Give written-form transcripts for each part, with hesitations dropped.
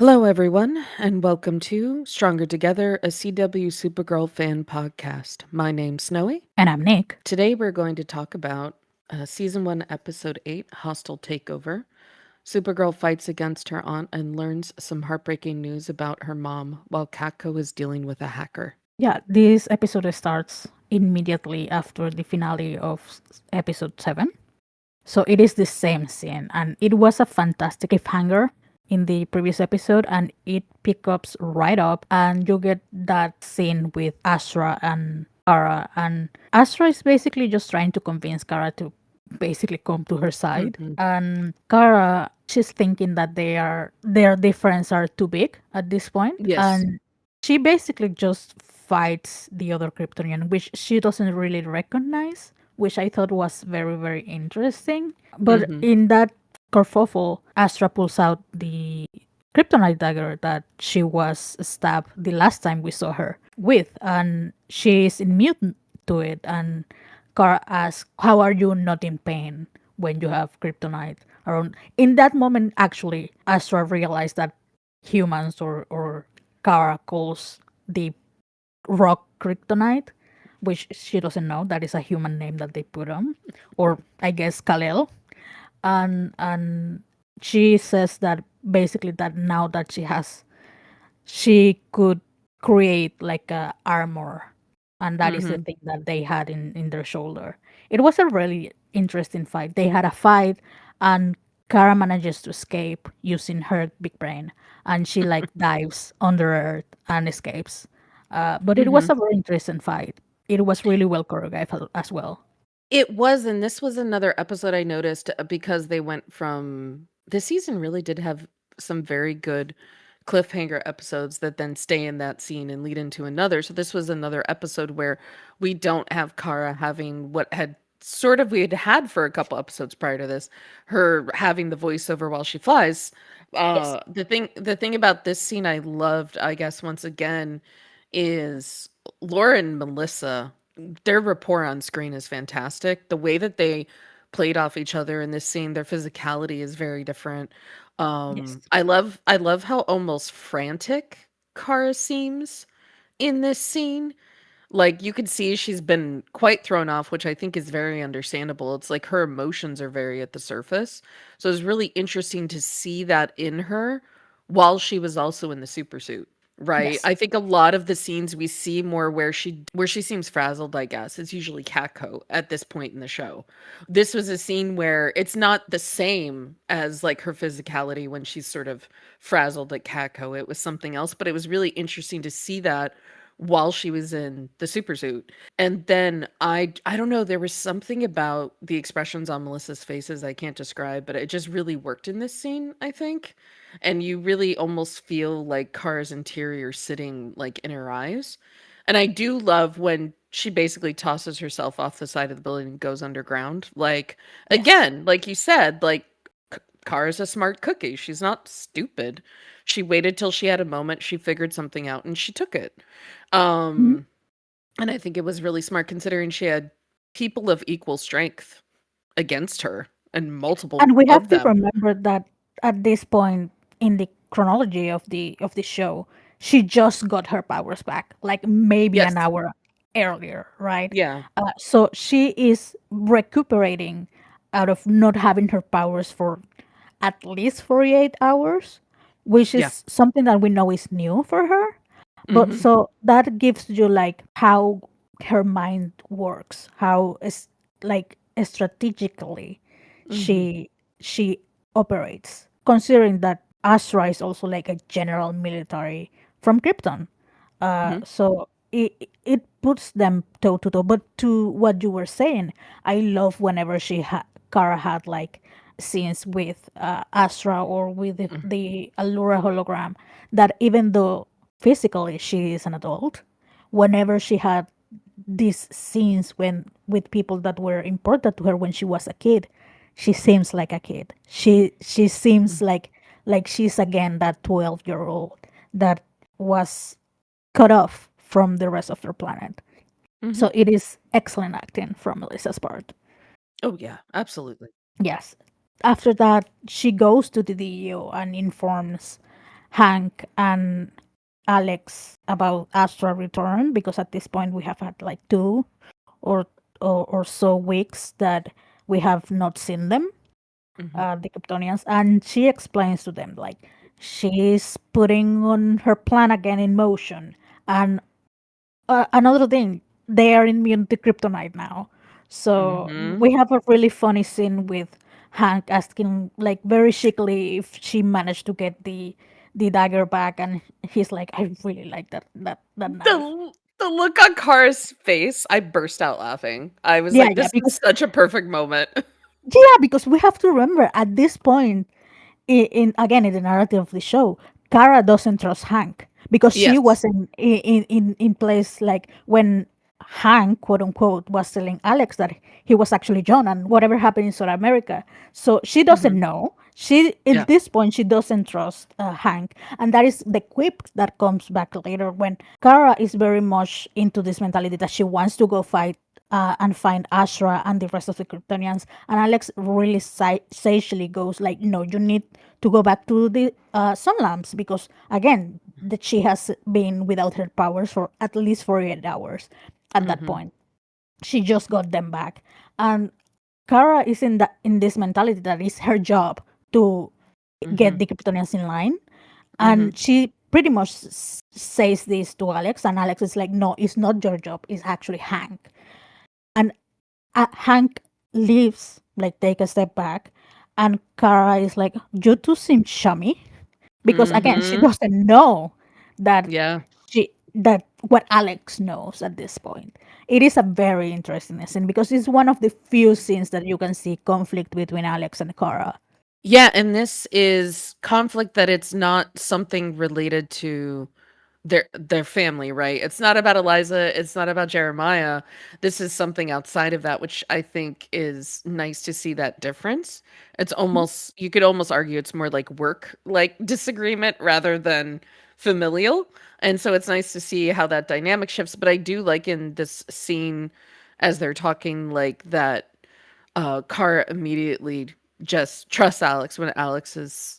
Hello, everyone, and welcome to Stronger Together, a CW Supergirl fan podcast. My name's Snowy. And I'm Nick. Today, we're going to talk about Season 1, Episode 8, Hostile Takeover. Supergirl fights against her aunt and learns some heartbreaking news about her mom while Catco is dealing with a hacker. Yeah, this episode starts immediately after the finale of episode 7. So it is the same scene, and it was a fantastic cliffhanger in the previous episode, and it picks up right up, and you get that scene with Astra and Kara. And Astra is basically just trying to convince Kara to basically come to her side, Mm-hmm. and Kara, she's thinking that their difference are too big at this point, Yes. and she basically just fights the other Kryptonian, which she doesn't really recognize, which I thought was very, very interesting. But Mm-hmm. in that kerfuffle, Astra pulls out the kryptonite dagger that she was stabbed the last time we saw her with, and she is immune to it. And Kara asks, "How are you not in pain when you have kryptonite around?" In that moment, actually, Astra realized that humans or Kara calls the rock kryptonite, which she doesn't know. That is a human name that they put on, or I guess Kal-El. And she says that basically that now that she could create like a armor, and that is the Mm-hmm. thing that they had in their shoulder. It was a really interesting fight. They had a fight, and Kara manages to escape using her big brain, and she like dives under earth and escapes. But it Mm-hmm. was a very interesting fight. It was really well choreographed as well. It was, and this was another episode I noticed because they went from this season really did have some very good cliffhanger episodes that then stay in that scene and lead into another. So this was another episode where we don't have Kara having what had sort of we had for a couple episodes prior to this, her having the voiceover while she flies. Yes. The thing about this scene I loved, I guess once again, is Laura and Melissa, their rapport on screen is fantastic. The way that they played off each other in this scene, their physicality is very different. Yes. I love how almost frantic Kara seems in this scene. Like you could see she's been quite thrown off, which I think is very understandable. It's like her emotions are very at the surface. So it's really interesting to see that in her while she was also in the super suit. Right. Yes. I think a lot of the scenes we see more where she seems frazzled, I guess, it's usually Catco at this point in the show. This was a scene where it's not the same as like her physicality when she's sort of frazzled at Catco. It was something else, but it was really interesting to see that while she was in the super suit. And then I don't know, there was something about the expressions on Melissa's faces I can't describe, but it just really worked in this scene, I think. And you really almost feel like Kara's interior sitting like in her eyes. And I do love when she basically tosses herself off the side of the building and goes underground. Like Yes. again, like you said, like Kara's a smart cookie. She's not stupid. She waited till she had a moment, she figured something out and she took it. Mhm. Um, and I think it was really smart considering she had people of equal strength against her and multiple And we have of to them. remember that at this point in the chronology of the show, she just got her powers back, like maybe Yes. an hour earlier, right? Yeah. So she is recuperating out of not having her powers for at least 48 hours, which Yeah. is something that we know is new for her. But Mhm. so that gives you like how her mind works, how is like strategically Mhm. she operates. Considering that Astra is also like a general military from Krypton, Mhm. so it puts them toe to toe. But to what you were saying, I love whenever Kara had like scenes with Astra or with Mhm. the Allura hologram, that even though physically she is an adult, whenever she had these scenes when with people that were important to her when she was a kid, she seems like a kid. She seems like she's again that 12-year-old that was cut off from the rest of their planet. Mhm. So it is excellent acting from Melissa's part. Oh yeah, absolutely. Yes. After that, she goes to the DEO and informs Hank and Alex about Astra return, because at this point we have had like two or or so weeks that we have not seen them, Mhm. the Kryptonians, and she explains to them like she's putting on her plan again in motion. And another thing, they are immune to kryptonite now. So Mhm. we have a really funny scene with Hank asking, like very chicly, if she managed to get the dagger back, and he's like, "I really like that knife." The look on Kara's face, I burst out laughing. I was Yeah, like, yeah, "This is such a perfect moment." because we have to remember at this point, in again in the narrative of the show, Kara doesn't trust Hank because she Yes. wasn't in place like when Hank, quote unquote, was telling Alex that he was actually John and whatever happened in South America. So she doesn't Mhm. know. She at Yeah. this point she doesn't trust Hank, and that is the quip that comes back later when Kara is very much into this mentality that she wants to go fight and find Astra and the rest of the Kryptonians. And Alex really sagely goes like, "No, you need to go back to the sun lamps because again, that she has been without her powers for at least 48 hours at that Mhm. point. She just got them back, and Kara is in this mentality that it's her job to get Mhm. the Kryptonians in line, Mhm. and she pretty much says this to Alex, and Alex is like, "No, it's not your job. It's actually Hank." And Hank leaves, like take a step back, and Kara is like, "You two seem chummy," because again, she Mhm. doesn't know that Yeah. that what Alex knows at this point. It is a very interesting scene because it's one of the few scenes that you can see conflict between Alex and Kara. Yeah, and this is conflict that it's not something related to their family, right? It's not about Eliza, it's not about Jeremiah. This is something outside of that, which I think is nice to see that difference. It's almost you could almost argue it's more like work like disagreement rather than familial. And so it's nice to see how that dynamic shifts. But I do like in this scene as they're talking like that Kara immediately just trusts Alex when Alex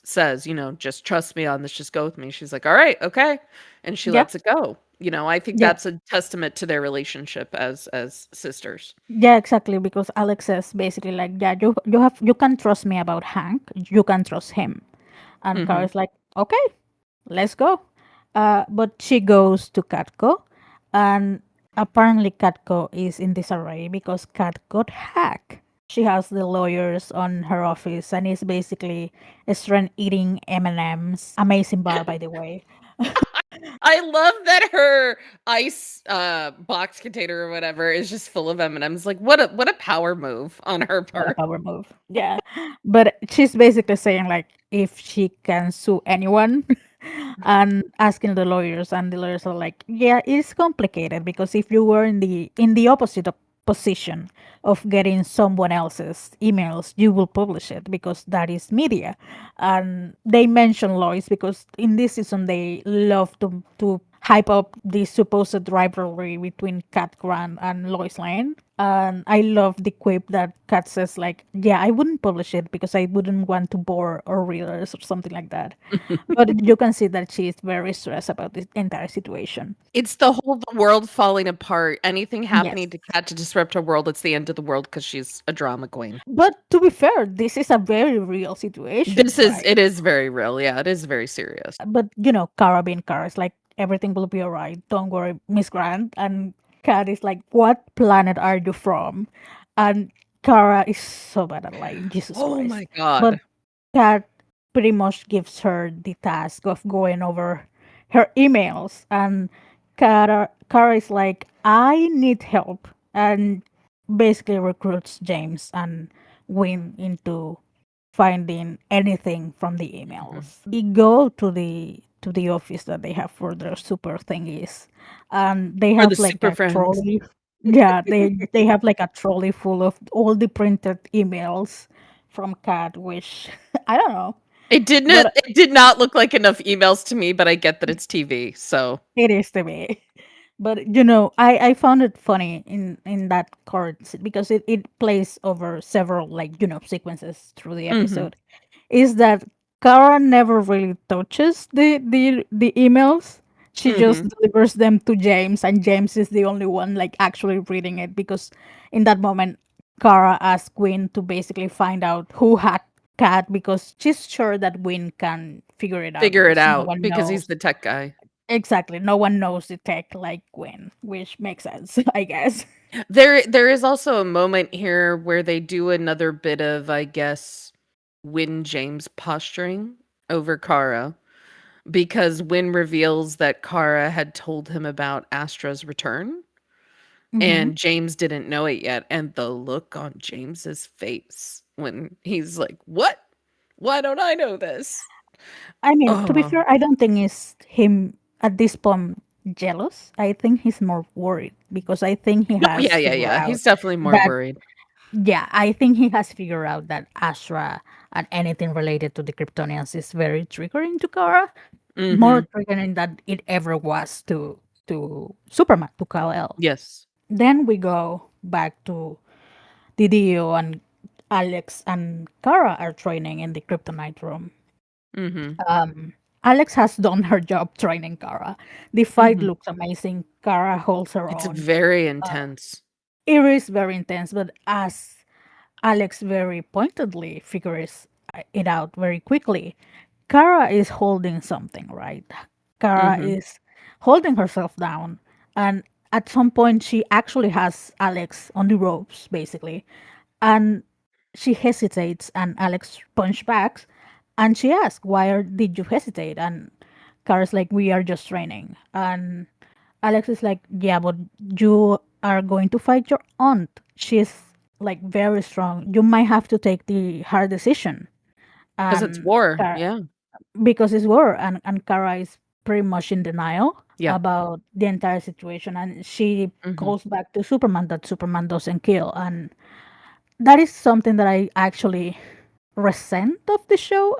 says, just trust me on this, just go with me. She's like, all right, okay. And she Yeah, lets it go. I think yeah, that's a testament to their relationship as sisters. yeah, exactly. Because Alex says basically like, "Yeah, you can trust me about Hank. You can trust him." And Hmm. Kara's like, "Okay, let's go." But she goes to Catco, and apparently Catco is in disarray because Cat got hacked. She has the lawyers on her office and is basically a strand eating M&Ms. Amazing bar, by the way. I love that her ice box container or whatever is just full of M&Ms. Like what a power move on her What a part. power move. Yeah. But she's basically saying like if she can sue anyone and asking the lawyers, and the lawyers are like, yeah, it's complicated because if you were in the opposite position of getting someone else's emails, you will publish it because that is media. And they mention Lois because in this season they love to hype up the supposed rivalry between Cat Grant and Lois Lane. And I love the quip that Kat says, like, yeah, I wouldn't publish it because I wouldn't want to bore our readers or something like that. But you can see that she's very stressed about this entire situation. It's the world falling apart. Anything Yes. happening to Kat to disrupt her world, it's the end of the world because she's a drama queen. But to be fair, this is a very real situation, right? It is very real. Yeah, it is very serious. But Kara being Kara is like, everything will be alright. Don't worry, Miss Grant. And Kat is like, what planet are you from? And Kara is so bad at lying, Jesus Oh Christ. my But god. Kat pretty much gives her the task of going over her emails. And Kara is like, I need help. And basically recruits James and Win into finding anything from the Mhm. emails. We go to the office that they have for their super thingies, and they For the have like super a friends. trolley. Yeah, they have like a trolley full of all the printed emails from Cat, which I don't know, but It did not look like enough emails to me, but I get that it's TV. So, it is to me. But I found it funny in that chord because it plays over several like sequences through the mhm. episode. Is that Kara never really touches the emails. She just Mhm. delivers them to James, and James is the only one like actually reading it because in that moment, Kara asks Gwen to basically find out who hacked Cat because she's sure that Gwen can figure it out Figure it because no out one because he's knows. the tech guy. Exactly, no one knows the tech like Gwen, which makes sense, I guess. There is also a moment here where they do another bit of, I guess, Win James posturing over Kara because Win reveals that Kara had told him about Astra's return Hmm. and James didn't know it yet. And the look on James's face when he's like, "What? Why don't I know this?" I mean, to be Oh, fair, I don't think it's him at this point jealous. I think he's more worried because I think he no, yeah, has yeah, figured yeah. out He's definitely more that, worried. yeah, I think he has figured out that Astra and anything related to the Kryptonians is very triggering to Kara. More Mhm. triggering than it ever was to Superman, to Kal-El. Yes. Then we go back to Didio and Alex and Kara are training in the Kryptonite room. Mhm. Alex has done her job training Kara. The fight Mhm. looks amazing. Kara holds her It's own. very intense. It is very intense, but as Alex very pointedly figures it out very quickly, Kara is holding something, right? Kara Mhm. is holding herself down, and at some point, she actually has Alex on the ropes, basically. And she hesitates, and Alex punch backs, and she asks, did you hesitate? And Kara's like, we are just training. And Alex is like, yeah, but you are going to fight your aunt. She's like very strong. You might have to take the hard decision. 'Cause it's And war. Kara, Yeah. because it's war, and Kara is pretty much in denial Yeah. about the entire situation. And she Mhm. goes back to Superman that Superman doesn't kill. And that is something that I actually resent of the show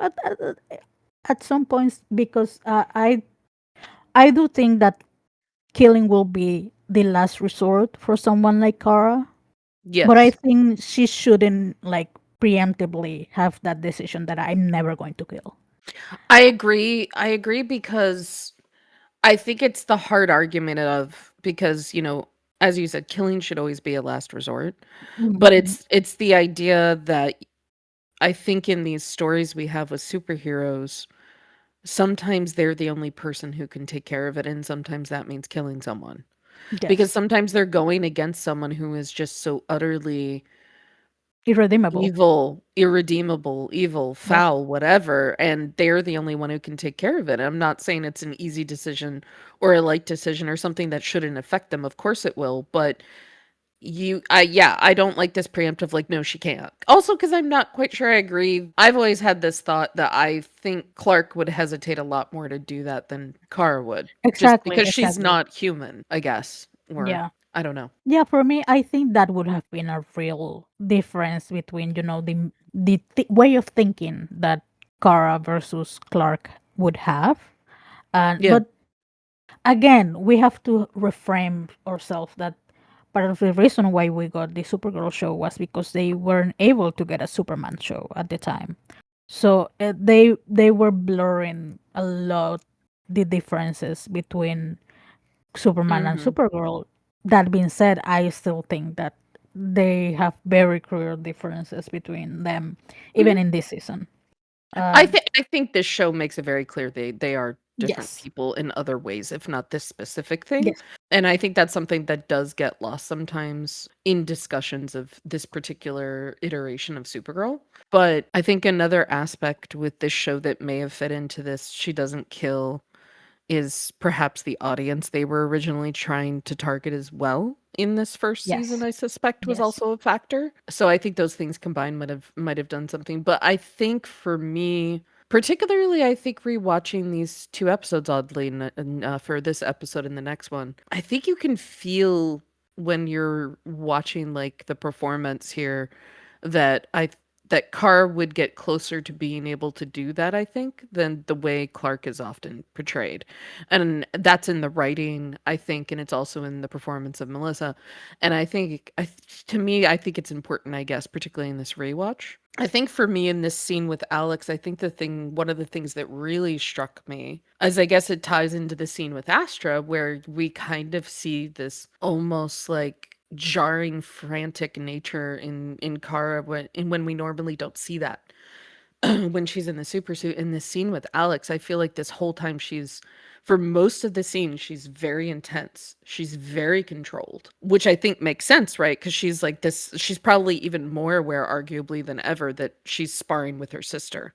at some points because I do think that killing will be the last resort for someone like Kara. But I Yes. think she shouldn't like preemptively have that decision that I'm never going to kill. I agree because I think it's the hard argument of because, as you said, killing should always be a last resort. But Mhm. it's the idea that I think in these stories we have with superheroes, sometimes they're the only person who can take care of it, and sometimes that means killing someone. Because Yes, sometimes they're going against someone who is just so utterly irredeemable. evil, irredeemable, evil, Yep, foul, whatever, and they're the only one who can take care of it. I'm not saying it's an easy decision or a light decision or something that shouldn't affect them. Of course it will, but I don't like this preemptive, like, no, she can't. Also, because I'm not quite sure I agree. I've always had this thought that I think Clark would hesitate a lot more to do that than Kara would, just exactly, because she's exactly. not human, I guess, or Yeah. I don't know. Yeah, for me, I think that would have been a real difference between, the way of thinking that Kara versus Clark would have. And Yeah. but again, we have to reframe ourselves that part of the reason why we got the Supergirl show was because they weren't able to get a Superman show at the time. So they were blurring a lot the differences between Superman and Mhm. Supergirl. That being said, I still think that they have very clear differences between them, even Mhm. in this season. I think this show makes it very clear they are different Yes, people in other ways, if not this specific thing. yes, And I think that's something that does get lost sometimes in discussions of this particular iteration of Supergirl. But I think another aspect with this show that may have fit into this, she doesn't kill, is perhaps the audience they were originally trying to target as well in this first season, yes, I suspect was yes, also a factor. So I think those things combined might have done something. But I think for me, particularly, I think rewatching these two episodes oddly, for this episode and the next one, I think you can feel when you're watching like the performance here that that Kara would get closer to being able to do that, I think, than the way Clark is often portrayed. And that's in the writing, I think, and it's also in the performance of Melissa. And I think, to me, I think it's important, I guess, particularly in this rewatch. I think for me in this scene with Alex, I think one of the things that really struck me, as I guess it ties into the scene with Astra, where we kind of see this almost like jarring, frantic nature in Kara when we normally don't see that. When she's in the super suit in this scene with Alex, I feel like this whole time for most of the scene, she's very intense. She's very controlled, which I think makes sense, right? Because she's like this, she's probably even more aware, arguably, than ever that she's sparring with her sister.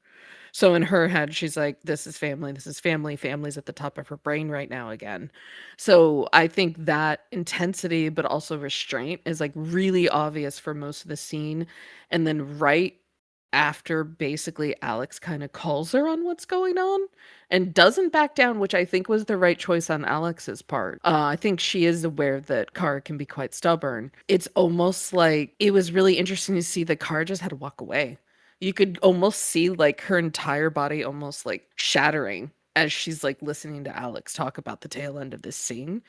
So in her head, she's like, this is family, family's at the top of her brain right now again. So I think that intensity, but also restraint, is like really obvious for most of the scene. And then right after basically Alex kind of calls her on what's going on and doesn't back down, which I think was the right choice on Alex's part. I think she is aware that Kara can be quite stubborn. It's almost like it was really interesting to see that Kara just had to walk away. You could almost see like her entire body almost like shattering as she's like listening to Alex talk about the tail end of this scene.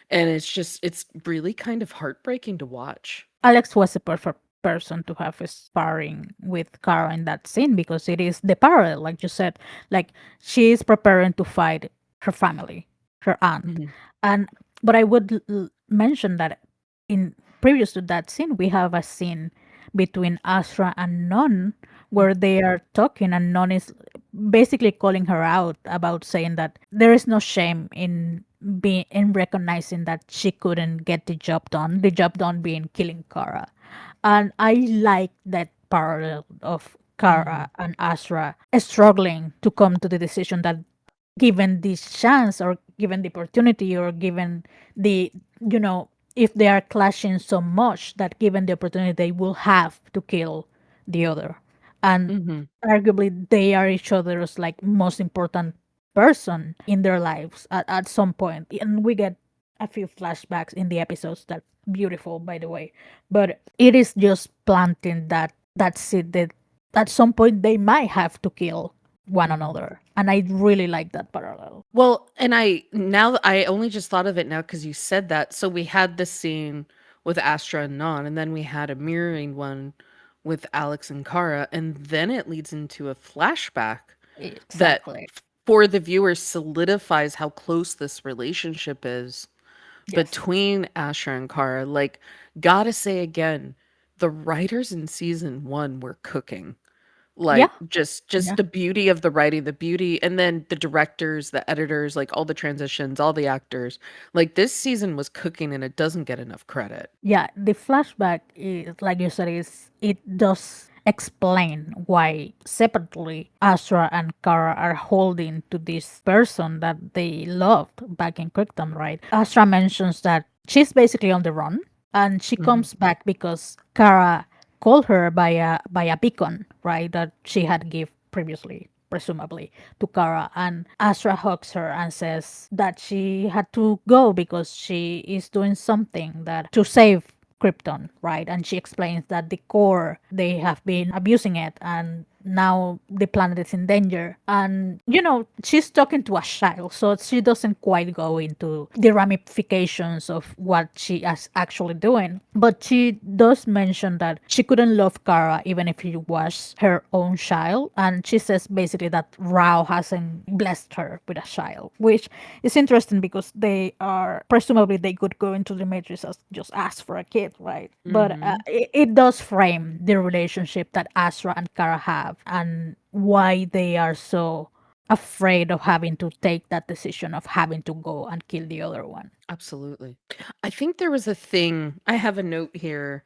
And it's really kind of heartbreaking to watch. Alex was a perfect person to have a sparring with Kara in that scene because it is the parallel, like you said. Like she is preparing to fight her family, her aunt, Mhm. and but I would mention that in previous to that scene, we have a scene between Astra and Non where they are talking, and Non is basically calling her out about saying that there is no shame in being in recognizing that she couldn't get the job done. The job done being killing Kara, and I like that parallel of Kara Mhm. and Astra struggling to come to the decision that given this chance or given the opportunity or given the if they are clashing so much that given the opportunity they will have to kill the other, and Mhm. arguably they are each other's like most important person in their lives at some point, and we get a few flashbacks in the episodes that beautiful by the way, but it is just planting that seed that at some point they might have to kill one Mhm. another. And I really like that parallel. Well, and I only just thought of it now because you said that. So we had this scene with Astra and Non, and then we had a mirroring one with Alex and Kara, and then it leads into a flashback that Exactly. for the viewer solidifies how close this relationship is Yes. between Astra and Kara. Like, gotta say again, the writers in season one were cooking. Yeah. Like, just Yeah. the beauty of the writing, the beauty, and then the directors, the editors, like, all the transitions, all the actors. Like, this season was cooking, and it doesn't get enough credit. Yeah. The flashback is like you said, is it does explain why separately Astra and Kara are holding to this person that they loved back in Krypton, right? Astra mentions that she's basically on the run and she Mhm. comes back because Kara called her by a beacon, right, that she had give previously, presumably, to Kara. And Astra hugs her and says that she had to go because she is doing something that to save Krypton, right? And she explains that the core, they have been abusing it and now the planet is in danger. And, she's talking to a child, so she doesn't quite go into the ramifications of what she is actually doing. But she does mention that she couldn't love Kara even if he was her own child. And she says basically that Rao hasn't blessed her with a child, which is interesting because presumably they could go into the Matrix as just ask for a kid, right? But Mhm. it does frame the relationship that Astra and Kara have and why they are so afraid of having to take that decision of having to go and kill the other one. Absolutely. I think there was a thing I have a note here,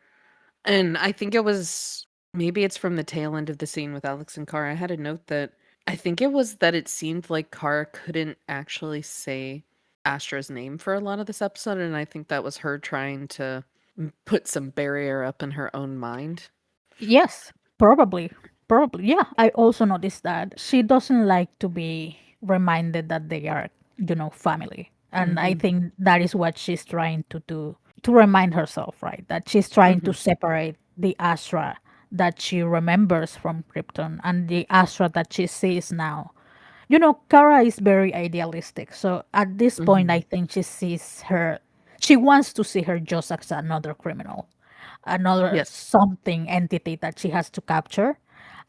and I think it was maybe it's from the tail end of the scene with Alex and Kara. I had a note that I think it was that it seemed like Kara couldn't actually say Astra's name for a lot of this episode, and I think that was her trying to put some barrier up in her own mind. Yes, probably. Probably. Yeah, I also noticed that she doesn't like to be reminded that they are, family. And I Mhm. think that is what she's trying to do to remind herself, right? That she's trying to Mhm. separate the Astra that she remembers from Krypton and the Astra that she sees now. Kara is very idealistic. So at this point, I Mhm. think she wants to see her just as another criminal, another Yes. something entity that she has to capture.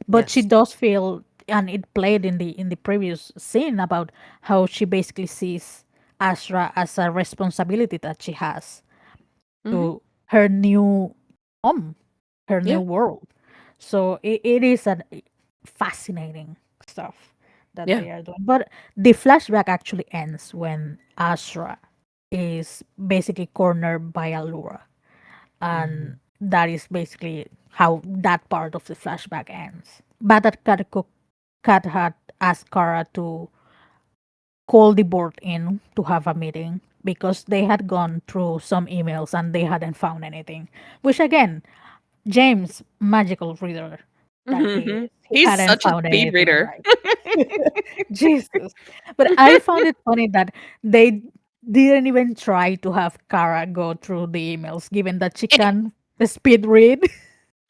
But she Yes. does feel, and it played in the previous scene about how she basically sees Astra as a responsibility that she has Mhm. to her new home, her new Yeah. world. So it is a fascinating stuff that Yeah. they are doing. But the flashback actually ends when Astra is basically cornered by Allura. And Mhm. that is basically how that part of the flashback ends. But that Kat had asked Kara to call the board in to have a meeting because they had gone through some emails and they hadn't found anything. Which again, James, magical reader that he is, Mhm. he He's hadn't such a found speed anything, reader. right? Jesus. But I found it funny that they didn't even try to have Kara go through the emails, given that she can speed read.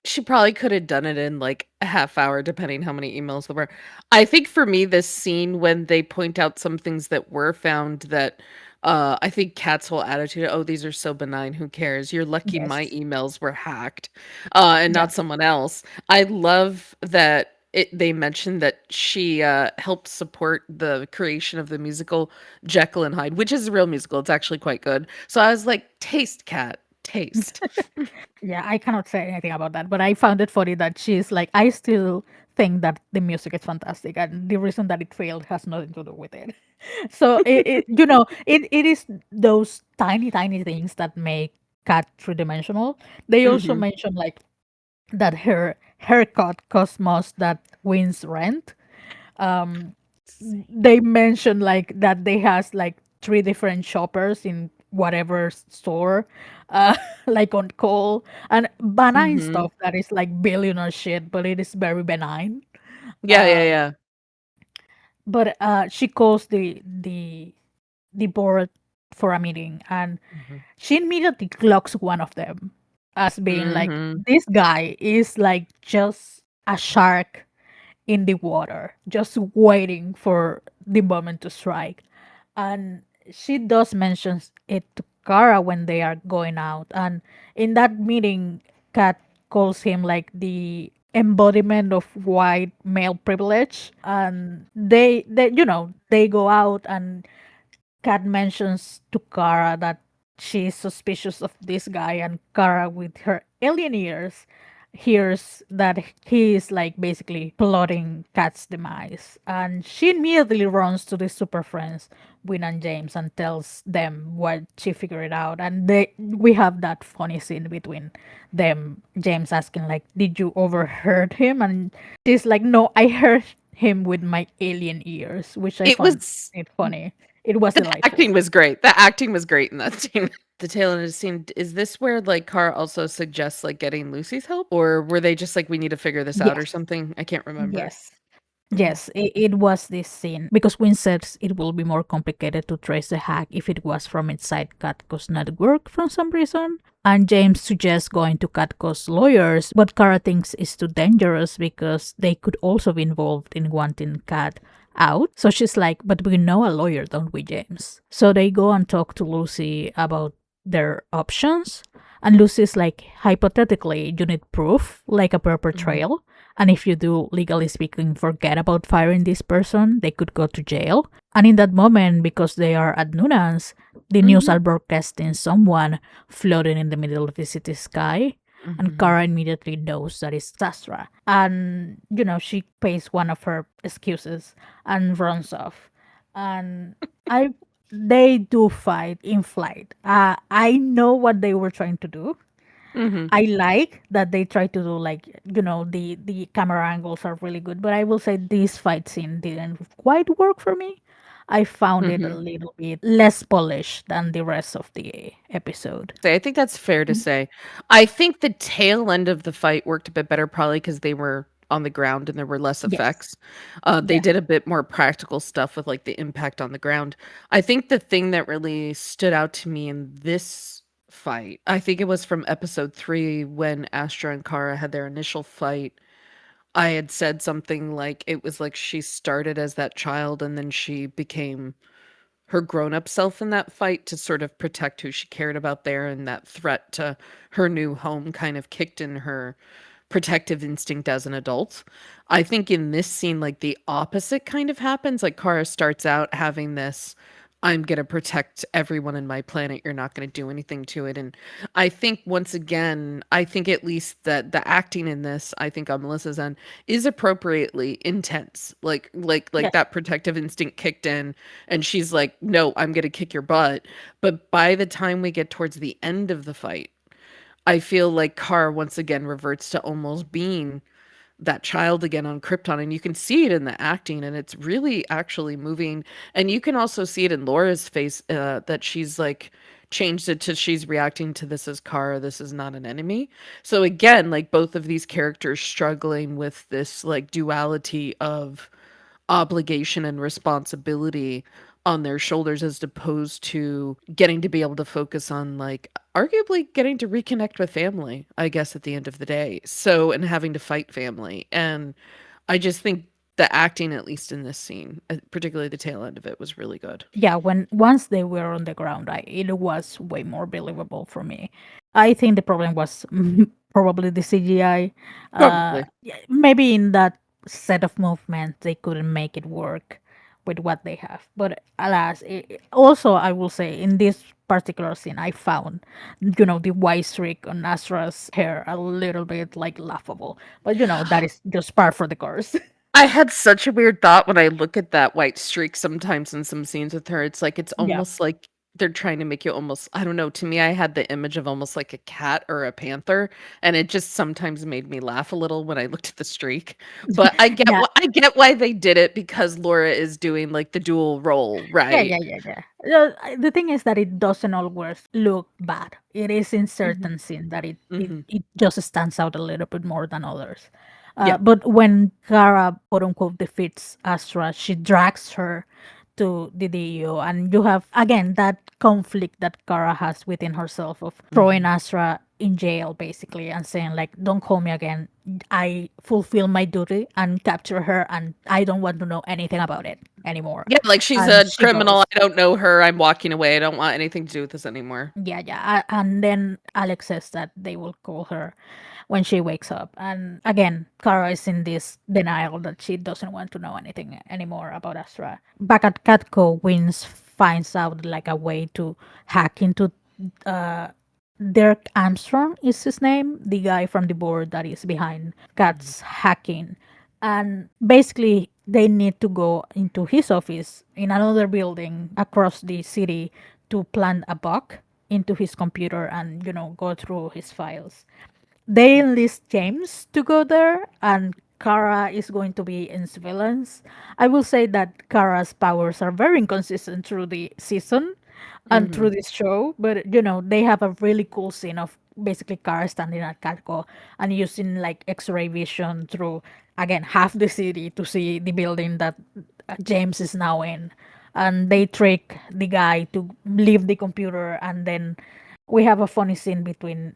She probably could have done it in, like, a half hour, depending how many emails there were. I think for me, this scene when they point out some things that were found that, I think Kat's whole attitude, "Oh, these are so benign, who cares? You're lucky my Yes. emails were hacked, and Yeah. not someone else." I love that they mentioned that she, helped support the creation of the musical Jekyll and Hyde, which is a real musical, it's actually quite good. So I was like, "Taste, Kat, taste." Yeah, I cannot say anything about that, but I found it funny that she's like, I still think that the music is fantastic, and the reason that it failed has nothing to do with it. So it is those tiny, tiny things that make Cat three dimensional. They also Mhm. mention like that her haircut costs most that wins rent. Um, they mention like that they has like three different shoppers in whatever store, like on call and benign Mhm. stuff that is like billionaire shit, but it is very benign. Yeah, yeah, yeah. But she calls the board for a meeting, and Mhm. she immediately clocks one of them as being like, Mhm. this guy is like just a shark in the water, just waiting for the moment to strike. And she does mention it to Kara when they are going out. And in that meeting, Kat calls him like the embodiment of white male privilege. And they go out, and Kat mentions to Kara that she's suspicious of this guy, and Kara, with her alien ears, hears that he is like basically plotting Kat's demise. And she immediately runs to the super friends, Win and James, and tells them what she figured out. And we have that funny scene between them, James asking like, did you overheard him? And she's like, no, I heard him with my alien ears, which I It found was it funny. It was the delightful. acting was great. The acting was great in that scene. The tail end of the scene, is this where, like, Carr also suggests, like, getting Lucy's help? Or were they just like, "We need to figure this out," or Yes, something? I can't remember. yes. Mhm. Yes, it was this scene because Win says it will be more complicated to trace the hack if it was from inside Katko's network for some reason. And James suggests going to Katko's lawyers, but Kara thinks is too dangerous because they could also be involved in wanting Kat out. So she's like, but we know a lawyer, don't we, James? So they go and talk to Lucy about their options. And Lucy's like, hypothetically, you need proof, like a paper Mhm. trail. And if you do, legally speaking, forget about firing this person, they could go to jail. And in that moment, because they are at Nunans, the news Mhm. are broadcasting someone floating in the middle of the city sky. And Mhm. Kara immediately knows that it's Astra. And, she pays one of her excuses and runs off. And I they do fight in flight. I know what they were trying to do. Mhm. I like that they try to do like the camera angles are really good, but I will say this fight scene didn't quite work for me. I found it a Mhm. little bit less polished than the rest of the episode. I think that's fair to say. I think the tail end of the fight worked a bit better, probably because they were on the ground and there were less Yes. effects. They Yeah. did a bit more practical stuff with, like, the impact on the ground. I think the thing that really stood out to me in this fight. I think it was from episode 3 when Astra and Kara had their initial fight. I had said something like it was like she started as that child and then she became her grown-up self in that fight to sort of protect who she cared about there, and that threat to her new home kind of kicked in her protective instinct as an adult. I think in this scene, like the opposite kind of happens. Like Kara starts out having this, I'm going to protect everyone in my planet. You're not going to do anything to it. And I think once again, I think at least that the acting in this, I think on Melissa's end, is appropriately intense. Like Yeah. that protective instinct kicked in and she's like, no, I'm going to kick your butt. But by the time we get towards the end of the fight, I feel like Carr once again reverts to almost being that child again on Krypton, and you can see it in the acting, and it's really actually moving. And you can also see it in Laura's face that she's like changed it to she's reacting to this as Kara, this is not an enemy. So again, like both of these characters struggling with this like duality of obligation and responsibility on their shoulders as opposed to getting to be able to focus on like arguably getting to reconnect with family, I guess at the end of the day. So and having to fight family. And I just think the acting at least in this scene, particularly the tail end of it was really good. Yeah, when once they were on the ground, it was way more believable for me. I think the problem was probably the CGI. Probably. Yeah, maybe in that set of movements they couldn't make it work with what they have. But alas, also I will say in this particular scene, I found, the white streak on Astra's hair a little bit like laughable. But that is just par for the course. I had such a weird thought when I look at that white streak sometimes in some scenes with her. It's like it's Yeah. almost like they're trying to make you almost, I don't know, to me I had the image of almost like a cat or a panther, and it just sometimes made me laugh a little when I looked at the streak. But Yeah. I get why they did it because Laura is doing like the dual role, Yeah, right? yeah, yeah, yeah. The thing is that it doesn't always look bad. It is in Mhm. certain scenes that Mhm. it just stands out a little bit more than others. Yeah. But when Kara, quote unquote, defeats Astra, she drags her to the DEO, and you have again that conflict that Kara has within herself of throwing Mhm. Astra in jail basically and saying like, "Don't call me again. I fulfill my duty and capture her, and I don't want to know anything about it anymore." Yeah, like she's And a she criminal. goes. I don't know her. I'm walking away. I don't want anything to do with this anymore. Yeah, yeah. And then Alex says that they will call her when she wakes up. And again, Kara is in this denial that she doesn't want to know anything anymore about Astra. Back at Catco, Wins finds out like a way to hack into uh, Dirk Armstrong is his name, the guy from the board that is behind Mhm. Cat's hacking. And basically, they need to go into his office in another building across the city to plant a bug into his computer and, go through his files. They enlist James to go there, and Kara is going to be in surveillance. I will say that Kara's powers are very inconsistent through the season and through Mhm. this show, but they have a really cool scene of basically Kara standing at Catco and using like X-ray vision through again half the city to see the building that James is now in, and they trick the guy to leave the computer, and then we have a funny scene between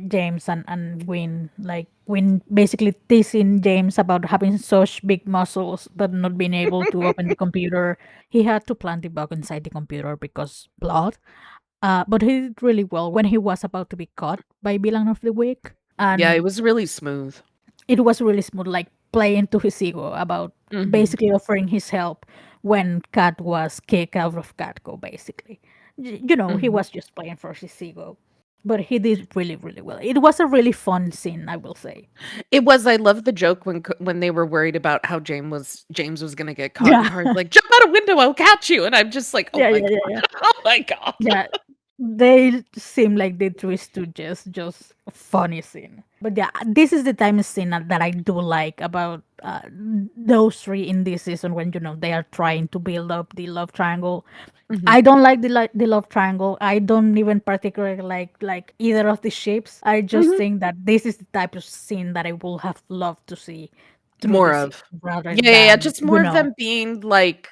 James and Gwyn. Like Gwyn basically teasing James about having such big muscles but not being able to open the computer. He had to plant the bug inside the computer because blood. But he did really well when he was about to be caught by Villain of the Week. Yeah, it And was really smooth. it was really smooth, like playing to his ego about Mhm. basically offering his help when Kat was kicked out of Catco, basically. He Mhm. was just playing for his ego. But he did really, really well. It was a really fun scene, I will say. It was. I love the joke when they were worried about how James was gonna get caught, and Yeah. Car's like, "Jump out a window, I'll catch you." And I'm just like, "Oh Yeah, my yeah, god, yeah, yeah. oh my god." Yeah, they seem like the three stooges, just a funny scene. But yeah, this is the time scene that I do like about those three in this season when they are trying to build up the love triangle. Mhm. I don't like the love triangle. I don't even particularly like either of the ships. I just Mhm. think that this is the type of scene that I would have loved to see through More the season of. rather Yeah, yeah, yeah, than just more of them being like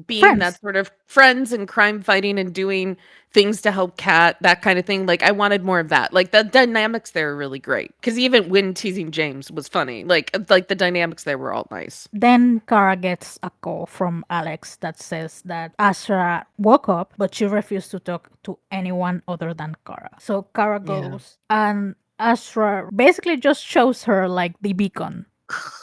being that Friends. sort of friends and crime fighting and doing things to help Kat, that kind of thing. Like I wanted more of that. Like the dynamics there are really great. Because even when teasing James was funny, like the dynamics there were all nice. Then Kara gets a call from Alex that says that Astra woke up, but she refused to talk to anyone other than Kara. So Kara Yeah. goes, and Astra basically just shows her like the beacon,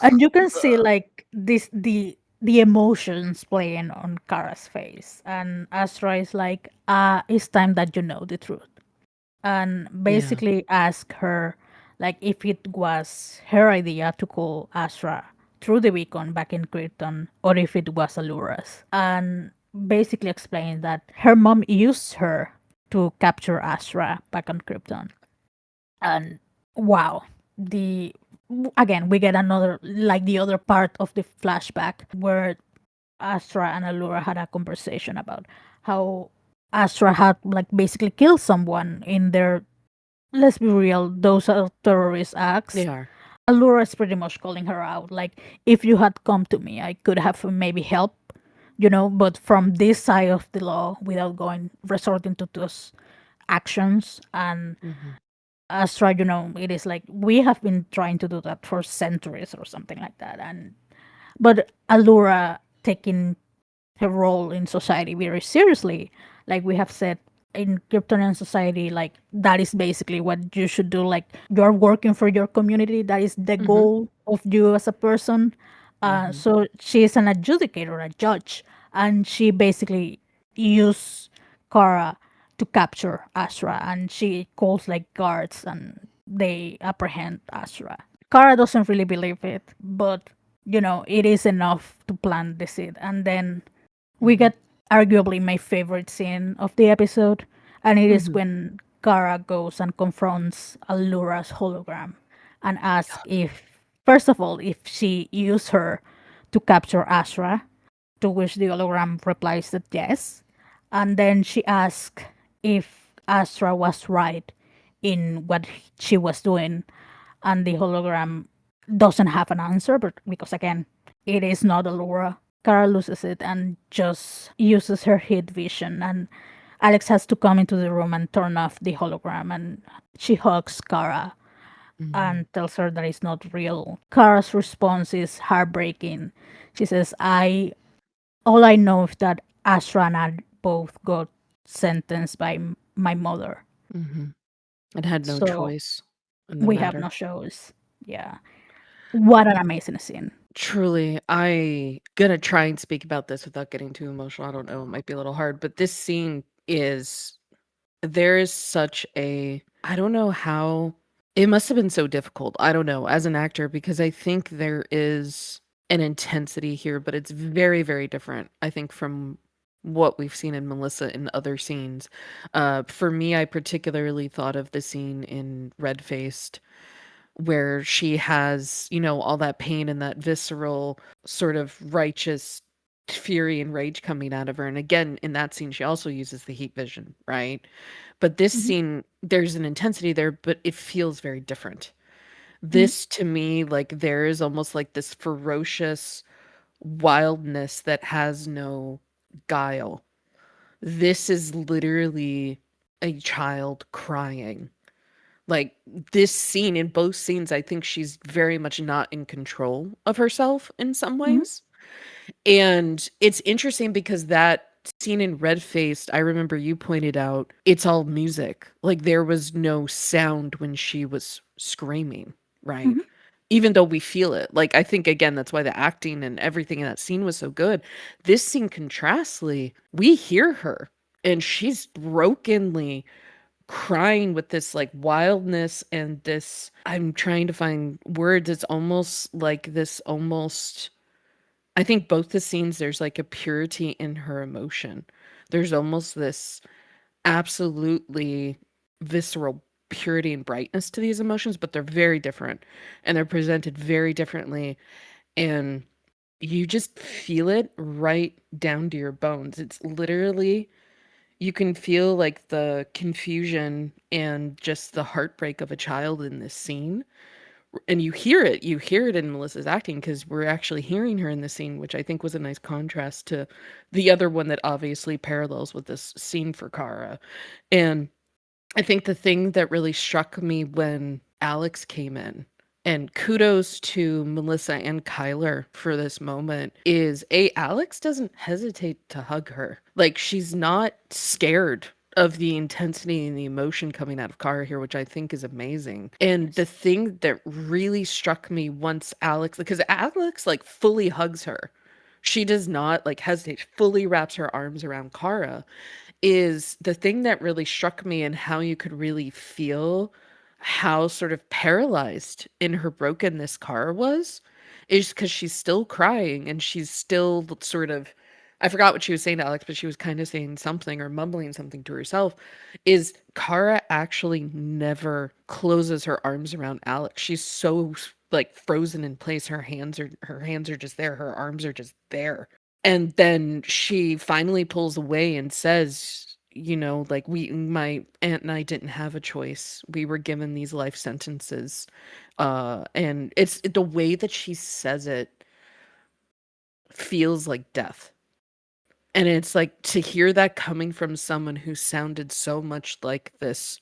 and you can see like the emotions playing on Kara's face, and Astra is like, it's time that you know the truth, and Yeah. basically ask her like if it was her idea to call Astra through the beacon back in Krypton or if it was Allura's. And basically explains that her mom used her to capture Astra back on Krypton. And wow, the again we get another like the other part of the flashback where Astra and Allura had a conversation about how Astra had like basically killed someone in their, let's be real, those are terrorist acts. They are. Allura is pretty much calling her out. Like, if you had come to me, I could have maybe helped, but from this side of the law without resorting to those actions. And Hmm. Astra, it is like we have been trying to do that for centuries or something like that. But Allura taking her role in society very seriously. Like we have said in Kryptonian society, like that is basically what you should do. Like you're working for your community. That is the Hmm. goal of you as a person. Hmm. So she is an adjudicator, a judge, and she basically used Kara to capture Astra, and she calls like guards, and they apprehend Astra. Kara doesn't really believe it, but it is enough to plant the seed, and then we Hmm. get arguably my favorite scene of the episode, and it is Hmm. when Kara goes and confronts Allura's hologram and asks if, first of all, if she used her to capture Astra, to which the hologram replies that yes. And then she asks if Astra was right in what she was doing, and the hologram doesn't have an answer, but because again, it is not Allura. Kara loses it and just uses her heat vision, and Alex has to come into the room and turn off the hologram, and she hugs Kara Hmm. and tells her that it's not real. Kara's response is heartbreaking. She says, "I all I know is that Astra and I both got sentenced by my mother, Hmm. And had no so choice in the we have no matter. shows." Yeah, what an amazing scene. Truly, I gonna try and speak about this without getting too emotional. I don't know, it might be a little hard, but this scene is there is such a I don't know how it must have been so difficult. I don't know, as an actor, because I think there is an intensity here, but it's very, very different, I think, from what we've seen in Melissa in other scenes. For me, I particularly thought of the scene in Red Faced where she has, all that pain and that visceral sort of righteous fury and rage coming out of her. And again, in that scene, she also uses the heat vision, right? But this Mhm, scene, there's an intensity there, but it feels very different. mhm, This to me, like there is almost like this ferocious wildness that has no guile. This is literally a child crying, like this scene, in both scenes, I think she's very much not in control of herself in some mhm, ways. And it's interesting because that scene in Red Faced, I remember you pointed out, it's all music. Like there was no sound when she was screaming, right? mhm, Even though we feel it. Like I think again, that's why the acting and everything in that scene was so good. This scene contrastly, we hear her and she's brokenly crying with this like wildness and this, I'm trying to find words, it's almost like this almost, I think both the scenes there's like a purity in her emotion. There's almost this absolutely visceral purity and brightness to these emotions, but they're very different and they're presented very differently, and you just feel it right down to your bones. It's literally, you can feel like the confusion and just the heartbreak of a child in this scene And you hear it in Melissa's acting because we're actually hearing her in the scene, which I think was a nice contrast to the other one that obviously parallels with this scene for Kara. And I think the thing that really struck me when Alex came in, and kudos to Melissa and Kyler for this moment, is Alex doesn't hesitate to hug her. Like, she's not scared of the intensity and the emotion coming out of Kara here, which I think is amazing. And the thing that really struck me once Alex, because Alex like fully hugs her, she does not like hesitate, fully wraps her arms around Kara, is the thing that really struck me and how you could really feel how sort of paralyzed in her brokenness Kara was, is because she's still crying and she's still sort of, I forgot what she was saying to Alex, but she was kind of saying something or mumbling something to herself. Is Kara actually never closes her arms around Alex. She's so like frozen in place. Her hands are just there. Her arms are just there. And then she finally pulls away and says, you know, like, my aunt and I didn't have a choice. We were given these life sentences. And it's the way that she says it feels like death. And it's like to hear that coming from someone who sounded so much like this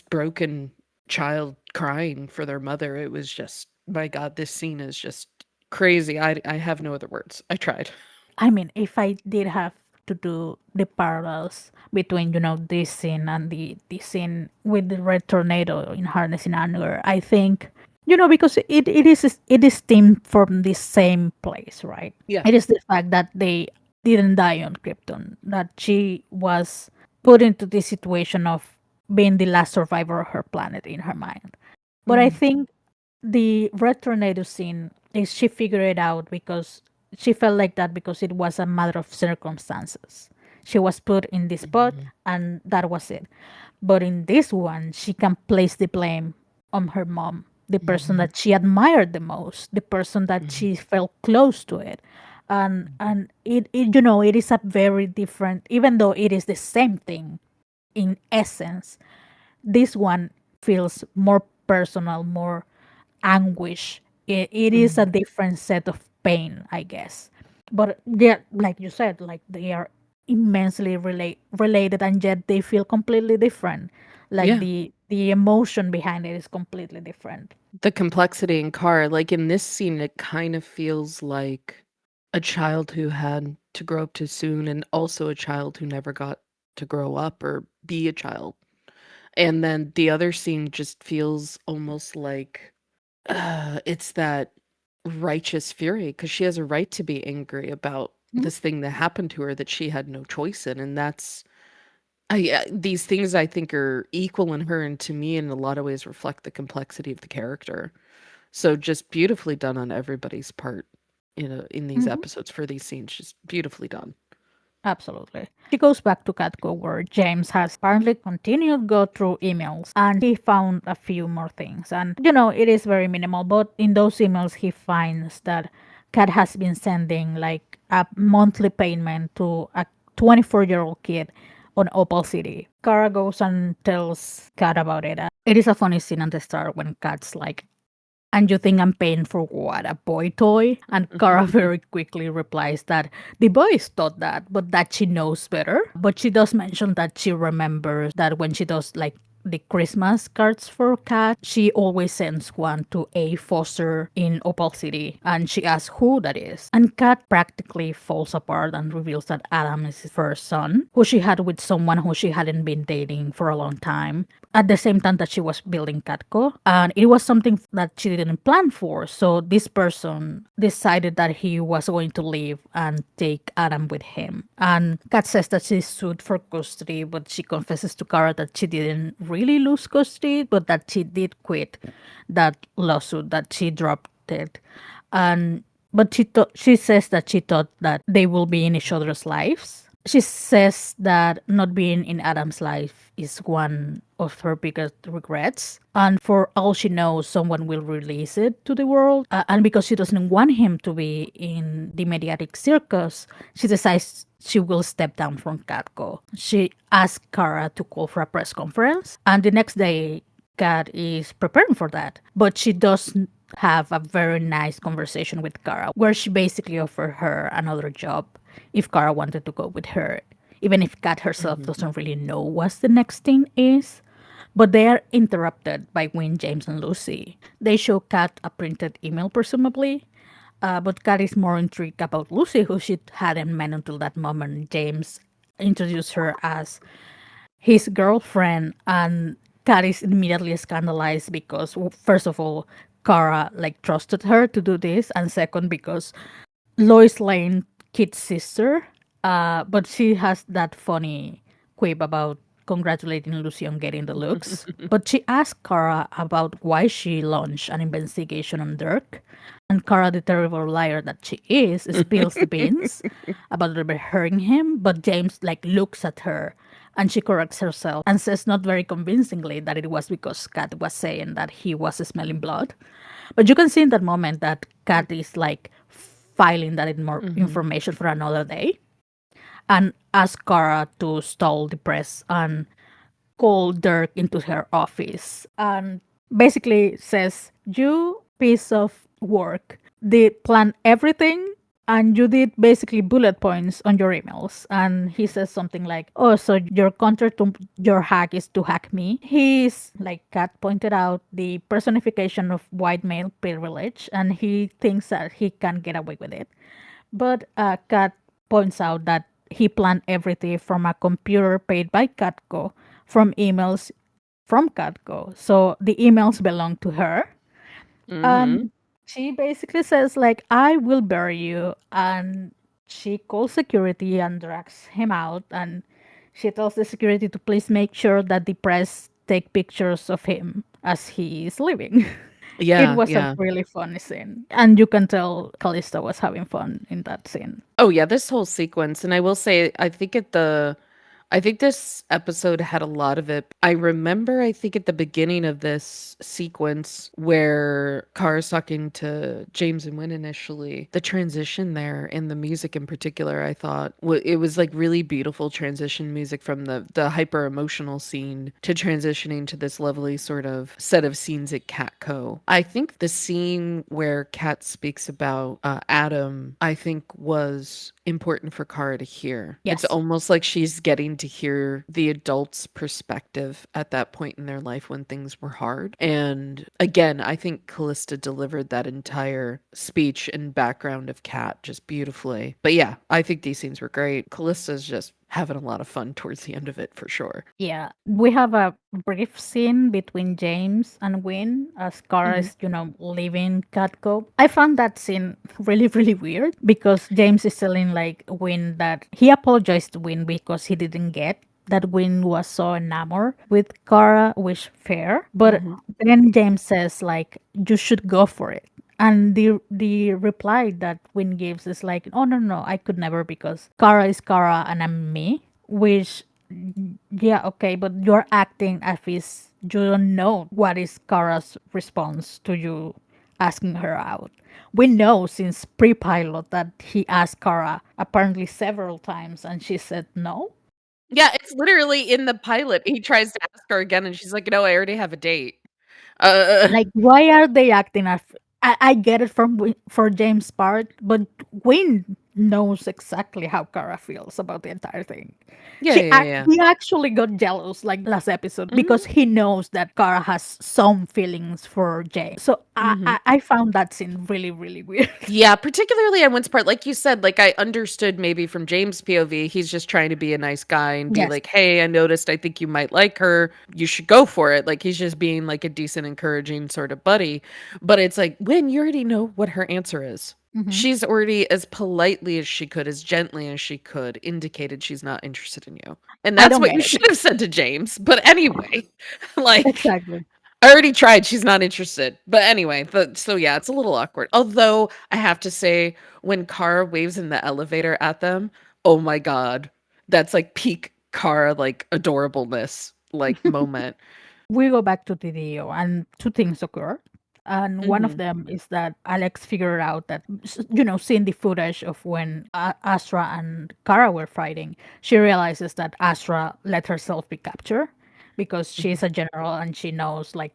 broken child crying for their mother. It was just, my God, this scene is just crazy. I have no other words. I tried. I mean, if I did have to do the parallels between, this scene and the scene with the red tornado in Harnessing Anger, I think, because it is stemmed from the same place, right? Yeah. It is the fact that they didn't die on Krypton, that she was put into this situation of being the last survivor of her planet in her mind. But I Mhm. think the red tornado scene is she figured it out because she felt like that because it was a matter of circumstances. She was put in this spot Mhm. and that was it. But in this one, she can place the blame on her mom, the person Mhm. that she admired the most, the person that Mhm. she felt close to it. And it is a very different, even though it is the same thing in essence, this one feels more personal, more anguish. It is a Mhm. different set of pain, I guess. But yeah, like you said, like they are immensely related, and yet they feel completely different. Like Yeah. the emotion behind it is completely different. The complexity in Car, like in this scene, it kind of feels like a child who had to grow up too soon and also a child who never got to grow up or be a child. And then the other scene just feels almost like it's that righteous fury because she has a right to be angry about Mhm. this thing that happened to her that she had no choice in. And that's these things I think are equal in her and to me in a lot of ways reflect the complexity of the character. So just beautifully done on everybody's part, in these Mhm. episodes for these scenes. Just beautifully done. Absolutely. She goes back to Catco where James has apparently continued go through emails and he found a few more things. And it is very minimal, but in those emails he finds that Cat has been sending like a monthly payment to a 24-year-old kid on Opal City. Kara goes and tells Cat about it. It is a funny scene at the start when Cat's like, and you think I'm paying for what? A boy toy? And Kara very quickly replies that the boys thought that, but that she knows better. But she does mention that she remembers that when she does like the Christmas cards for Kat, she always sends one to A Foster in Opal City, and she asks who that is. And Kat practically falls apart and reveals that Adam is his first son, who she had with someone who she hadn't been dating for a long time. At the same time that she was building Catco, and it was something that she didn't plan for. So this person decided that he was going to leave and take Adam with him. And Kat says that she sued for custody, but she confesses to Kara that she didn't really lose custody, but that she did quit that lawsuit, that she dropped it. And but she says that she thought that they will be in each other's lives. She says that not being in Adam's life is one of her biggest regrets. And for all she knows, someone will release it to the world. And because she doesn't want him to be in the mediatic circus, she decides she will step down from Catco. She asked Kara to call for a press conference. And the next day, Kat is preparing for that. But she does have a very nice conversation with Kara where she basically offered her another job if Kara wanted to go with her, even if Kat herself Mhm. doesn't really know what the next thing is. But they are interrupted by Win, James, and Lucy. They show Kat a printed email, presumably, but Kat is more intrigued about Lucy, who she hadn't met until that moment. James introduced her as his girlfriend, and Kat is immediately scandalized because, first of all, Kara like trusted her to do this, and second because Lois Lane, Kit's sister, but she has that funny quip about congratulating Lucy on getting the looks. But she asked Kara about why she launched an investigation on Dirk, and Kara, the terrible liar that she is, spills the beans about overhearing him. But James like looks at her, and she corrects herself and says, not very convincingly, that it was because Kat was saying that he was smelling blood. But you can see in that moment that Kat is like filing that in more Mhm. information for another day and ask Kara to stall the press and call Dirk into her office and basically says, "You piece of work did plan everything and you did basically bullet points on your emails." And he says something like, "Oh, so your counter to your hack is to hack me." He's, like Kat pointed out, the personification of white male privilege, and he thinks that he can get away with it. But Kat points out that he planned everything from a computer paid by Catco, from emails from Catco. So the emails belong to her. Mhm. And she basically says, like, I will bury you. And she calls security and drags him out. And she tells the security to please make sure that the press take pictures of him as he is leaving. It Yeah, was a yeah. really funny scene. And you can tell Calista was having fun in that scene. Oh yeah, this whole sequence, and I will say, I think this episode had a lot of it. I remember, I think at the beginning of this sequence where Kara's talking to James and Wynn initially, the transition there and the music in particular, I thought it was like really beautiful transition music from the hyper emotional scene to transitioning to this lovely sort of set of scenes at Catco. I think the scene where Kat speaks about Adam, I think was important for Kara to hear. It's Yes. almost like she's getting to hear the adult's perspective at that point in their life when things were hard. And again, I think Callista delivered that entire speech and background of Kat just beautifully. But yeah, I think these scenes were great. Callista's just having a lot of fun towards the end of it for sure. Yeah, we have a brief scene between James and Win as Kara Mhm. is, leaving Catco. I found that scene really, really weird because James is telling like Win that he apologized to Win because he didn't get that Win was so enamored with Kara, which fair. But Mhm. then James says like you should go for it. And the reply that Win gives is like, oh no, I could never because Kara is Kara and I'm me, which yeah, okay, but you're acting as if you don't know what is Kara's response to you asking her out. We know since pre-pilot that he asked Kara apparently several times and she said no. Yeah, it's literally in the pilot. He tries to ask her again and she's like, "No, I already have a date." Uh Like, why are they acting as? I get it from for James' part, but Wayne knows exactly how Kara feels about the entire thing. Yeah, yeah, yeah. He actually got jealous like last episode because Mhm. he knows that Kara has some feelings for James. So Mhm. I found that scene really really weird. Yeah, particularly on Win's part, like you said, like I understood maybe from James' POV, he's just trying to be a nice guy and be Yes. like, "Hey, I noticed I think you might like her. You should go for it." Like he's just being like a decent, encouraging sort of buddy. But it's like, Win, you already know what her answer is. Hmm. She's already as politely as she could, as gently as she could, indicated she's not interested in you. And I that's don't what get you it. should have said to James. But anyway, like Exactly. I already tried, she's not interested. But anyway, so yeah, it's a little awkward. Although I have to say, when Kara waves in the elevator at them, oh my god, that's like peak Kara like adorableness like moment. We go back to TDO and two things occur. And one of Mhm. them is that Alex figured out that, seeing the footage of when Astra and Kara were fighting, she realizes that Astra let herself be captured because she's a general and she knows, like,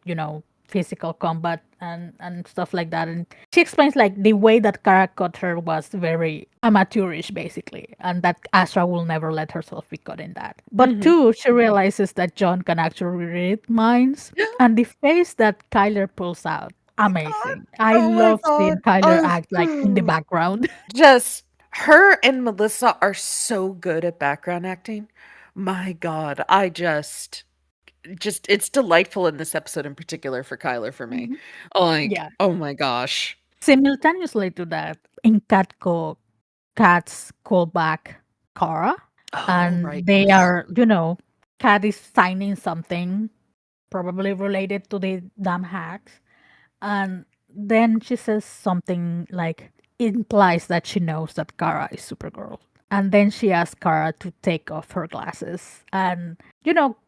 physical combat and stuff like that. And she explains like the way that Kara caught her was very amateurish, basically, and that Astra will never let herself be caught in that. But Mhm. two, she realizes that John can actually read minds, and the face that Kyler pulls out, God. amazing. I Oh my love seeing God. Kyler act like in the background. Just her and Melissa are so good at background acting. My God, I just it's delightful in this episode in particular for Kyler for me. Mhm. Like, Yeah. oh my gosh. Simultaneously to that, in Catco, Cats call back Kara, Oh, and right, they yes. are, Cat is signing something probably related to the damn hacks. And then she says something like implies that she knows that Kara is Supergirl. And then she asks Kara to take off her glasses. And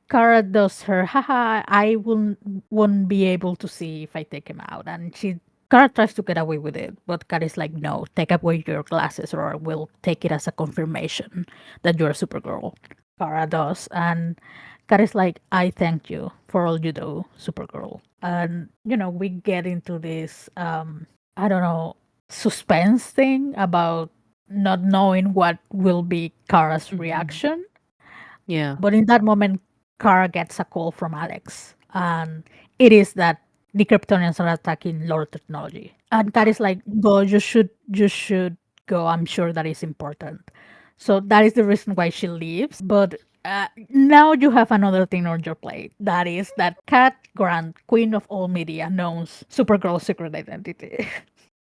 Kara does her haha, I won't be able to see if I take him out. And Kara tries to get away with it, but Kara is like, no, take away your glasses or we'll take it as a confirmation that you're Supergirl. Kara does, and Kat is like, I thank you for all you do, Supergirl. And, we get into this, I don't know, suspense thing about not knowing what will be Kara's Mhm. reaction. Yeah. But in that moment, Kara gets a call from Alex. And it is that the Kryptonians are attacking Lord Technology. And Kat is like, go, you should go. I'm sure that is important. So that is the reason why she leaves. But now you have another thing on your plate. That is that Kat Grant, queen of all media, knows Supergirl's secret identity.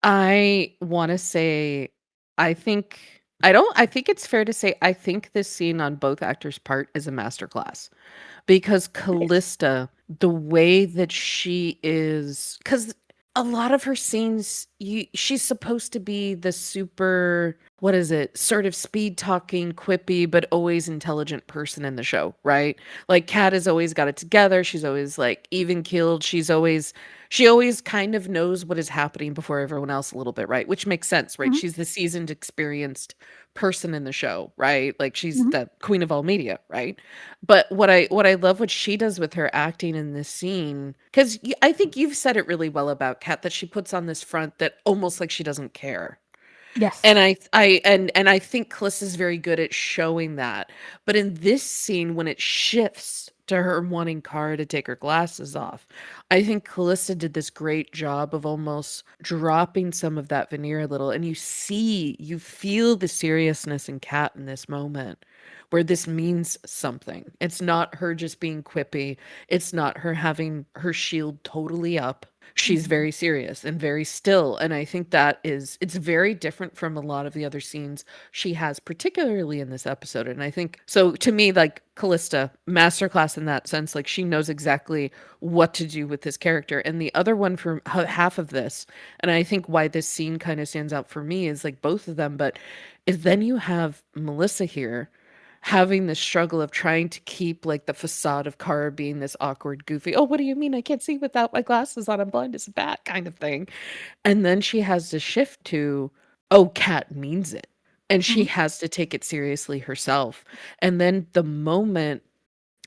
I wanna say I think it's fair to say I think this scene on both actors' part is a masterclass. Because Callista, the way that she is, because a lot of her scenes, she's supposed to be the super, what is it, sort of speed talking, quippy, but always intelligent person in the show, right? Like Kat has always got it together. She's always like even keeled. She always kind of knows what is happening before everyone else a little bit, right? Which makes sense, right? Mhm, She's the seasoned, experienced person in the show, right? Like she's mhm. the queen of all media, right? But what I love what she does with her acting in this scene, because I think you've said it really well about Kat that she puts on this front that almost like she doesn't care. Yes. And I think Callista's very good at showing that. But in this scene, when it shifts to her wanting Kara to take her glasses off, I think Callista did this great job of almost dropping some of that veneer a little. And you feel the seriousness in Kat in this moment where this means something. It's not her just being quippy. It's not her having her shield totally up. She's Mhm. very serious and very still, and I think it's very different from a lot of the other scenes she has, particularly in this episode. And I think so, to me, like Callista masterclass in that sense, like she knows exactly what to do with this character. And the other one for half of this, and I think why this scene kind of stands out for me, is like both of them, but is then you have Melissa here having this struggle of trying to keep like the facade of Kara being this awkward, goofy, oh, what do you mean I can't see without my glasses on? I'm blind as a bat kind of thing. And then she has to shift to, oh, Kat means it. And she Mhm. has to take it seriously herself. And then the moment,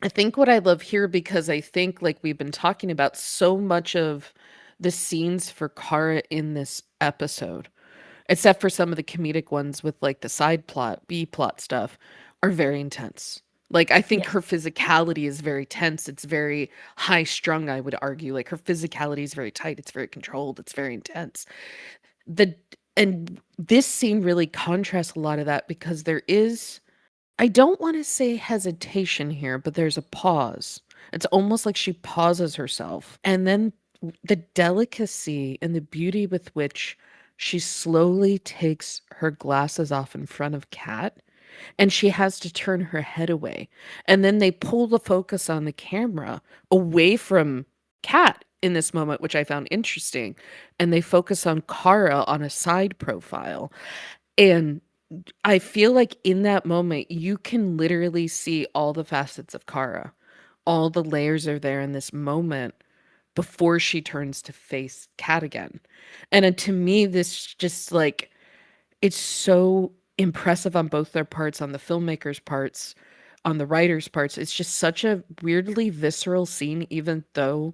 I think what I love here, because I think like we've been talking about so much of the scenes for Kara in this episode, except for some of the comedic ones with like the side plot, B plot stuff, are very intense. Like I think Yes. her physicality is very tense. It's very high strung, I would argue. Like her physicality is very tight, it's very controlled, it's very intense. The and this scene really contrasts a lot of that because there is, I don't want to say hesitation here, but there's a pause. It's almost like she pauses herself. And then the delicacy and the beauty with which she slowly takes her glasses off in front of Kat, and she has to turn her head away. And then they pull the focus on the camera away from Kat in this moment, which I found interesting. And they focus on Kara on a side profile. And I feel like in that moment, you can literally see all the facets of Kara. All the layers are there in this moment before she turns to face Kat again. And to me, this just like, it's so impressive on both their parts, on the filmmakers' parts, on the writer's parts. It's just such a weirdly visceral scene, even though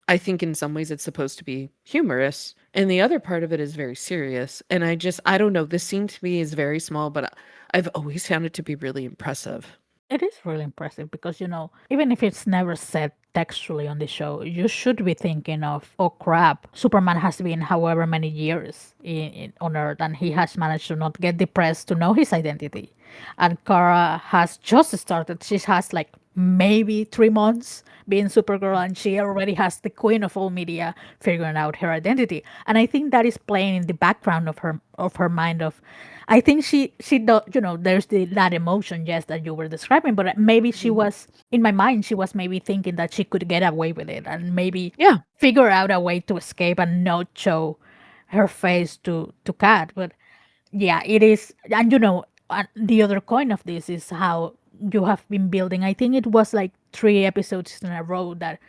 I think in some ways it's supposed to be humorous. And the other part of it is very serious. And I don't know, this scene to me is very small, but I've always found it to be really impressive. It is really impressive because, even if it's never said textually on the show, you should be thinking of, oh crap, Superman has been however many years on Earth and he has managed to not get depressed to know his identity. And Kara has just started. She has like maybe 3 months being Supergirl and she already has the queen of all media figuring out her identity. And I think that is playing in the background of her mind of I think she do, there's that emotion, yes, that you were describing, but maybe she Mhm. was in my mind. She was maybe thinking that she could get away with it and maybe Yeah. figure out a way to escape and not show her face to Kat. But yeah, it is, and the other coin of this is how you have been building. I think it was like 3 episodes in a row that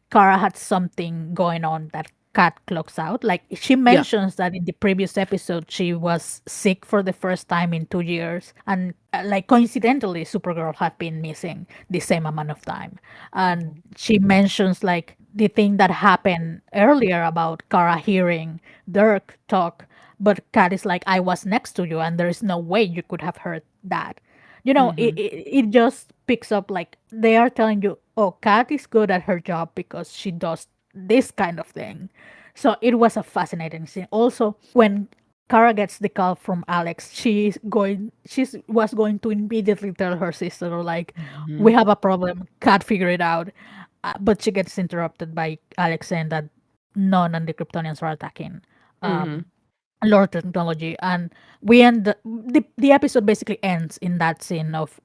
Kara had something going on that Kat clocks out. Like she Yeah. mentions that in the previous episode she was sick for the first time in 2 years, and like coincidentally, Supergirl had been missing the same amount of time. And Mhm. she mentions like the thing that happened earlier about Kara hearing Dirk talk, but Kat is like, "I was next to you, and there is no way you could have heard that." Mhm. It just picks up like they are telling you, oh, Kat is good at her job because she does this kind of thing. So it was a fascinating scene. Also, when Kara gets the call from Alex, she was going to immediately tell her sister like, we Mhm. have a problem, Kat figure it out. But she gets interrupted by Alex saying that none of the Kryptonians are attacking Mhm. Lord Technology, and we end the episode basically ends in that scene of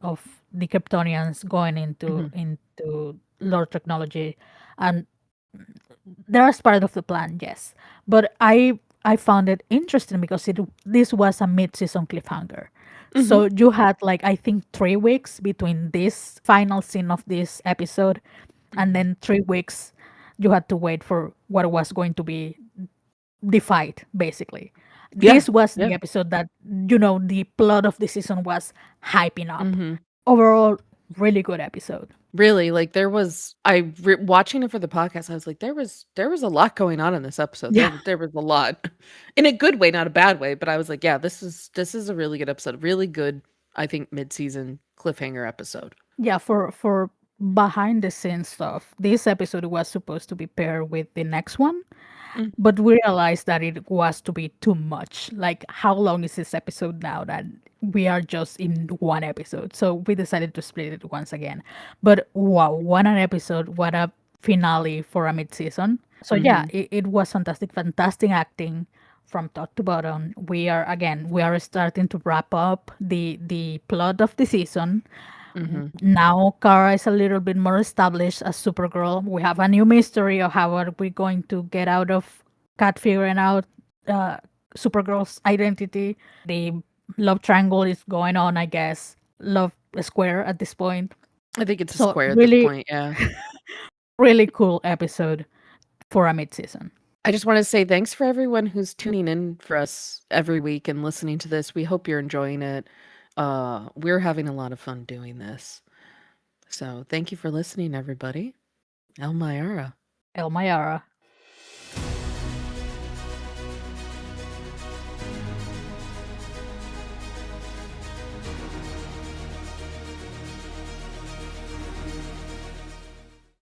the Kryptonians going into Mhm. into Lord Technology, and there's part of the plan, yes. But I found it interesting because this was a mid-season cliffhanger. Mhm. So you had like I think 3 weeks between this final scene of this episode and Mhm. then 3 weeks you had to wait for what was going to be the fight, basically. Yeah. This was the Yeah. episode that, the plot of the season was hyping up. Mhm. Overall, really good episode. Really, like, watching it for the podcast, I was like, there was a lot going on in this episode. Yeah. There was a lot. In a good way, not a bad way, but I was like, yeah, this is a really good episode. Really good, I think, mid-season cliffhanger episode. Yeah, for behind the scenes stuff, this episode was supposed to be paired with the next one, Mm, but we realized that it was to be too much. Like, how long is this episode now that we are just in one episode? So we decided to split it once again. But wow, what an episode! What a finale for a mid-season. So yeah, mhm, it was fantastic, fantastic acting from top to bottom. We are starting to wrap up the plot of the season. mhm. Now Kara is a little bit more established as Supergirl. We have a new mystery of how are we going to get out of Cat figuring out uh, Supergirl's identity. The love triangle is going on, I guess. Love square at this point. I think it's a So square at this really, point, yeah. really cool episode for a mid-season. I just wanna say thanks for everyone who's tuning in for us every week and listening to this. We hope you're enjoying it. We're having a lot of fun doing this. So, thank you for listening, everybody. El Mayara. El Mayara.